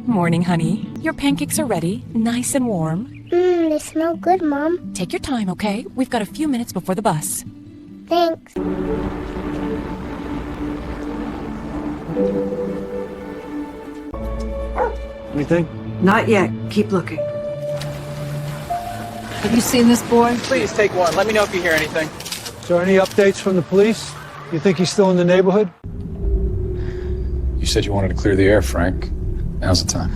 Morning, honey. Your pancakes are ready, nice and warm. They smell good, Mom. Take your time, okay? We've got a few minutes before the bus. Thanks. Anything? Not yet. Keep looking. Have you seen this boy? Please take one. Let me know if you hear anything. Is there any updates from the police? You think he's still in the neighborhood? You said you wanted to clear the air, Frank. Now's the time.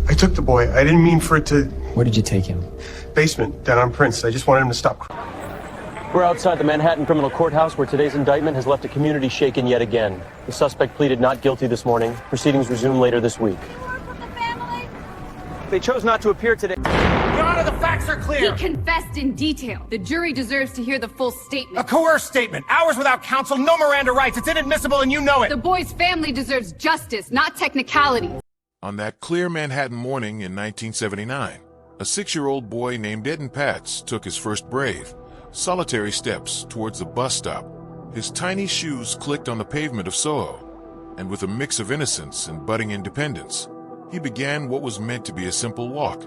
I took the boy. I didn't mean for it to... Where did you take him? Basement, down on Prince. I just wanted him to stop crying. We're outside the Manhattan Criminal Courthouse where today's indictment has left a community shaken yet again. The suspect pleaded not guilty this morning. Proceedings resume later this week. They chose not to appear today. Your Honor, the facts are clear. He confessed in detail. The jury deserves to hear the full statement. A coerced statement. Hours without counsel, no Miranda rights. It's inadmissible and you know it. The boy's family deserves justice, not technicality. On that clear Manhattan morning in 1979, a 6-year-old boy named Etan Patz took his first brave, solitary steps towards the bus stop. His tiny shoes clicked on the pavement of SoHo, and with a mix of innocence and budding independence, he began what was meant to be a simple walk.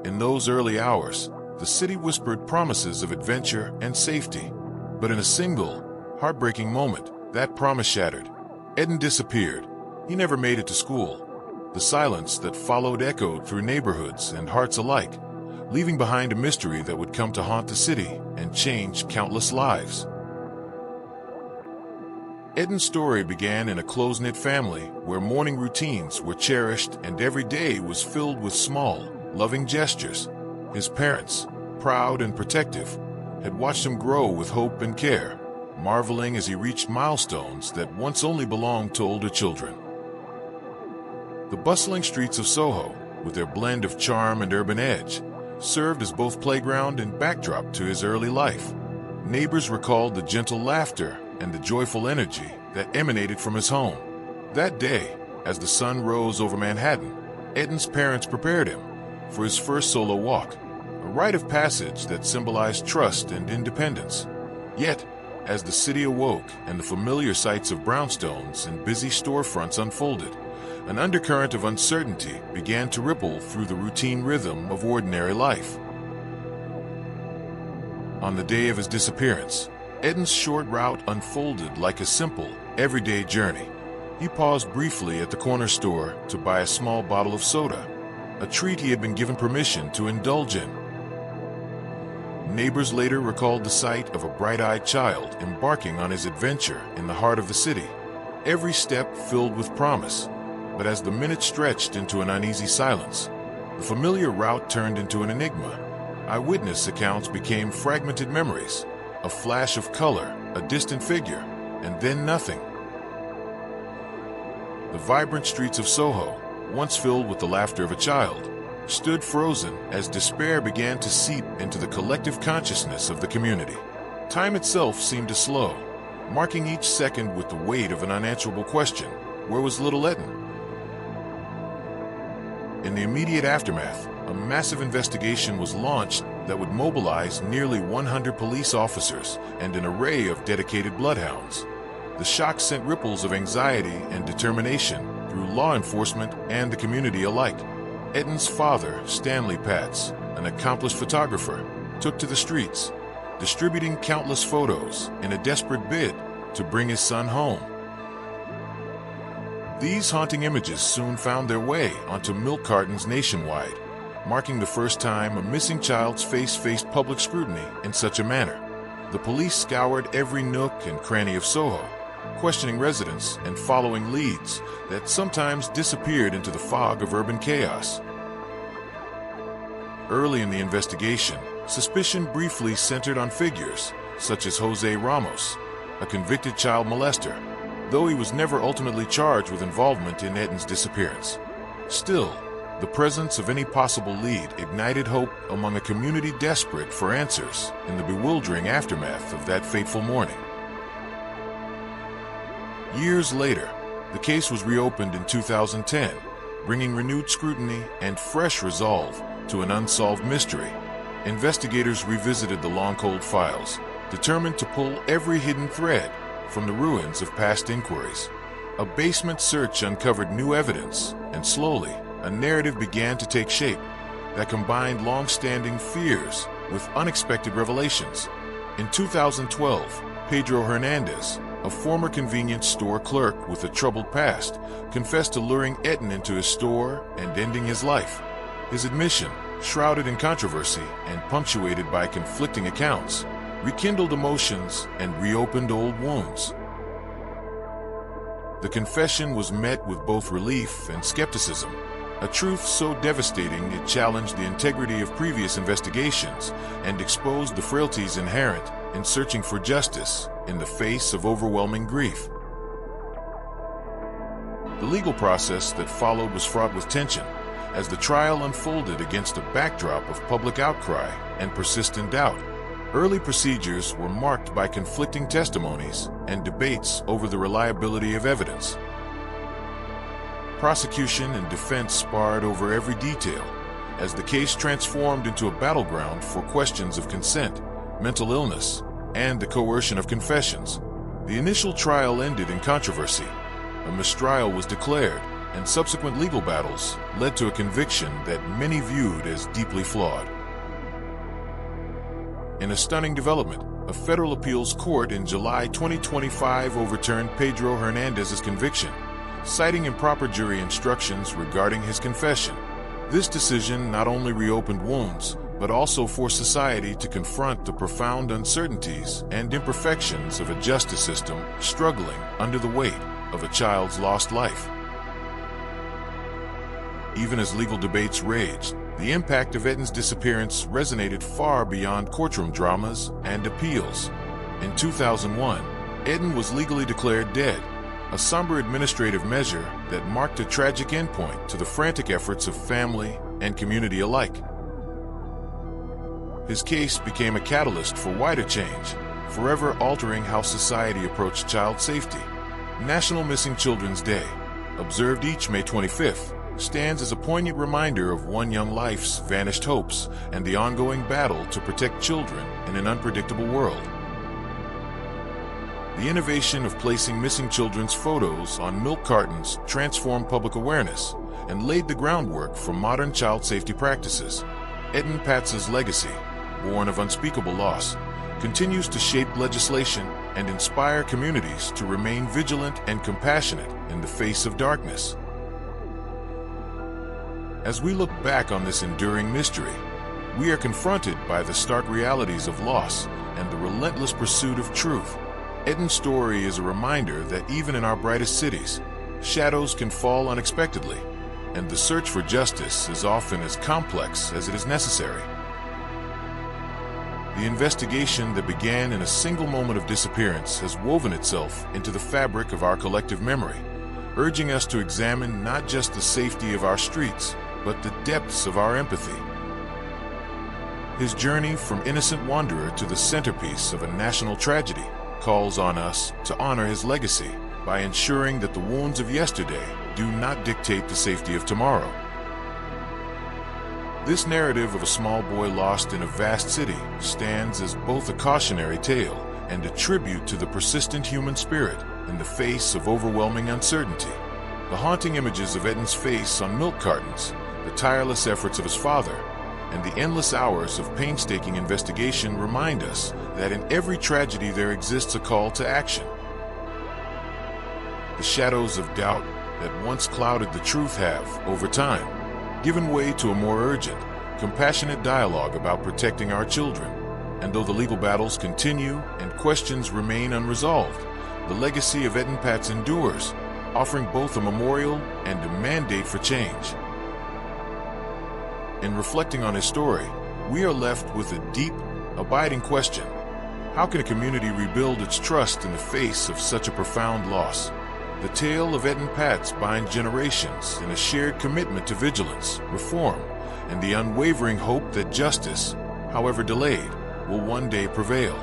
In those early hours, the city whispered promises of adventure and safety, but in a single, heartbreaking moment, that promise shattered. Etan disappeared. He never made it to school. The silence that followed echoed through neighborhoods and hearts alike, leaving behind a mystery that would come to haunt the city and change countless lives. Etan's story began in a close-knit family where morning routines were cherished and every day was filled with small, loving gestures. His parents, proud and protective, had watched him grow with hope and care, marveling as he reached milestones that once only belonged to older children. The bustling streets of SoHo, with their blend of charm and urban edge, served as both playground and backdrop to his early life. Neighbors recalled the gentle laughter and the joyful energy that emanated from his home. That day, as the sun rose over Manhattan, Etan's parents prepared him for his first solo walk, a rite of passage that symbolized trust and independence. Yet, as the city awoke and the familiar sights of brownstones and busy storefronts unfolded, an undercurrent of uncertainty began to ripple through the routine rhythm of ordinary life. On the day of his disappearance, Etan's short route unfolded like a simple, everyday journey. He paused briefly at the corner store to buy a small bottle of soda, a treat he had been given permission to indulge in. Neighbors later recalled the sight of a bright-eyed child embarking on his adventure in the heart of the city, every step filled with promise. But as the minutes stretched into an uneasy silence, the familiar route turned into an enigma. Eyewitness accounts became fragmented memories, a flash of color, a distant figure, and then nothing. The vibrant streets of SoHo, once filled with the laughter of a child, stood frozen as despair began to seep into the collective consciousness of the community. Time itself seemed to slow, marking each second with the weight of an unanswerable question: where was little Etan? In the immediate aftermath, a massive investigation was launched that would mobilize nearly 100 police officers and an array of dedicated bloodhounds. The shock sent ripples of anxiety and determination through law enforcement and the community alike. Etan's father, Stanley Patz, an accomplished photographer, took to the streets, distributing countless photos in a desperate bid to bring his son home. These haunting images soon found their way onto milk cartons nationwide, marking the first time a missing child's face faced public scrutiny in such a manner. The police scoured every nook and cranny of SoHo, questioning residents and following leads that sometimes disappeared into the fog of urban chaos. Early in the investigation, suspicion briefly centered on figures such as Jose Ramos, a convicted child molester, though he was never ultimately charged with involvement in Etan's disappearance. Still, the presence of any possible lead ignited hope among a community desperate for answers in the bewildering aftermath of that fateful morning. Years later, the case was reopened in 2010, bringing renewed scrutiny and fresh resolve to an unsolved mystery. Investigators revisited the long cold files, determined to pull every hidden thread from the ruins of past inquiries. A basement search uncovered new evidence, and slowly, a narrative began to take shape that combined long-standing fears with unexpected revelations. In 2012, Pedro Hernandez, a former convenience store clerk with a troubled past, confessed to luring Etan into his store and ending his life. His admission, shrouded in controversy and punctuated by conflicting accounts, rekindled emotions and reopened old wounds. The confession was met with both relief and skepticism, a truth so devastating it challenged the integrity of previous investigations and exposed the frailties inherent in searching for justice in the face of overwhelming grief. The legal process that followed was fraught with tension, as the trial unfolded against a backdrop of public outcry and persistent doubt. Early procedures were marked by conflicting testimonies and debates over the reliability of evidence. Prosecution and defense sparred over every detail, as the case transformed into a battleground for questions of consent, mental illness, and the coercion of confessions. The initial trial ended in controversy. A mistrial was declared, and subsequent legal battles led to a conviction that many viewed as deeply flawed. In a stunning development, a federal appeals court in July 2025 overturned Pedro Hernandez's conviction, citing improper jury instructions regarding his confession. This decision not only reopened wounds, but also forced society to confront the profound uncertainties and imperfections of a justice system struggling under the weight of a child's lost life. Even as legal debates raged, the impact of Etan's disappearance resonated far beyond courtroom dramas and appeals. In 2001, Etan was legally declared dead, a somber administrative measure that marked a tragic endpoint to the frantic efforts of family and community alike. His case became a catalyst for wider change, forever altering how society approached child safety. National Missing Children's Day, observed each May 25th, stands as a poignant reminder of one young life's vanished hopes and the ongoing battle to protect children in an unpredictable world. The innovation of placing missing children's photos on milk cartons transformed public awareness and laid the groundwork for modern child safety practices. Etan Patz's legacy, born of unspeakable loss, continues to shape legislation and inspire communities to remain vigilant and compassionate in the face of darkness. As we look back on this enduring mystery, we are confronted by the stark realities of loss and the relentless pursuit of truth. Etan's story is a reminder that even in our brightest cities, shadows can fall unexpectedly, and the search for justice is often as complex as it is necessary. The investigation that began in a single moment of disappearance has woven itself into the fabric of our collective memory, urging us to examine not just the safety of our streets, but the depths of our empathy. His journey from innocent wanderer to the centerpiece of a national tragedy calls on us to honor his legacy by ensuring that the wounds of yesterday do not dictate the safety of tomorrow. This narrative of a small boy lost in a vast city stands as both a cautionary tale and a tribute to the persistent human spirit in the face of overwhelming uncertainty. The haunting images of Etan's face on milk cartons, the tireless efforts of his father, and the endless hours of painstaking investigation remind us that in every tragedy there exists a call to action. The shadows of doubt that once clouded the truth have, over time, given way to a more urgent, compassionate dialogue about protecting our children. And though the legal battles continue and questions remain unresolved, the legacy of Etan Patz endures, offering both a memorial and a mandate for change. In reflecting on his story, we are left with a deep, abiding question. How can a community rebuild its trust in the face of such a profound loss? The tale of Etan Patz binds generations in a shared commitment to vigilance, reform, and the unwavering hope that justice, however delayed, will one day prevail.